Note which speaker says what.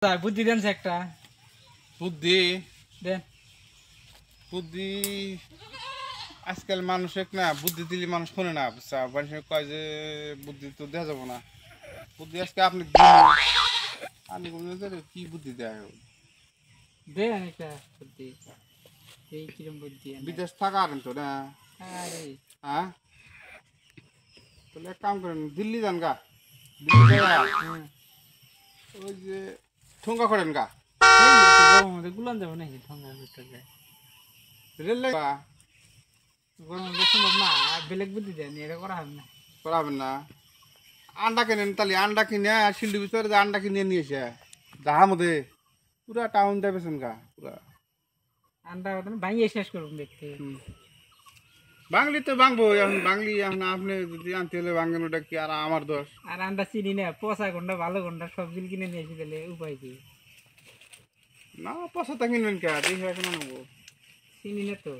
Speaker 1: বুদ্ধি দেন একটা
Speaker 2: বুদ্ধি
Speaker 1: দেন।
Speaker 2: বুদ্ধি আজকাল মানুষ এক না বুদ্ধি দিলে মানুষ শোনে না বুঝছা মানুষ কয় যে বুদ্ধি তো দেওয়া যাবো না বুদ্ধি আজকে আপনি আপনি বললেন যে কি বুদ্ধি দেয়
Speaker 1: দেন একটা বুদ্ধি। এই কিরম বুদ্ধি
Speaker 2: বিদেশ থাকা আরেন তো না
Speaker 1: আরে
Speaker 2: হ্যাঁ তাহলে এক কাম করেন দিল্লি যান গা দিল্লি যাইয়া ওই যে ঠোঙ্গা করেন গা
Speaker 1: গরম মধ্যে গুলান যাবো নাকি ঠান্ডা ভিতরে
Speaker 2: রেল লাগা
Speaker 1: গরম মধ্যে সম্ভব না। আর বেলেগ বুদ্ধি দেন, এটা করা হবে না।
Speaker 2: করাবেন না আন্ডা কেনেন তাহলে আন্ডা কিনে শিল্ডির ভিতরে যে আন্ডা কিনে নিয়ে এসে যাহা মধ্যে পুরা টাউন যাবেছেন গা পুরা
Speaker 1: আন্ডা ভাঙিয়ে শেষ করুন দেখতে।
Speaker 2: বাঙালি তো বাঙবো এখন বাঙালি এখন আপনি যদি আনতে হলে বাঙান ওটা কি আর আমার দোষ
Speaker 1: আর আন্ডা চিনি না, পচা গন্ডা ভালো গন্ডা সবজি কিনে নিয়ে এসে দিলে উপায় কি?
Speaker 2: না পয়সাটা কিনবেন কে দেখে এখন আনবো
Speaker 1: চিনি না তো।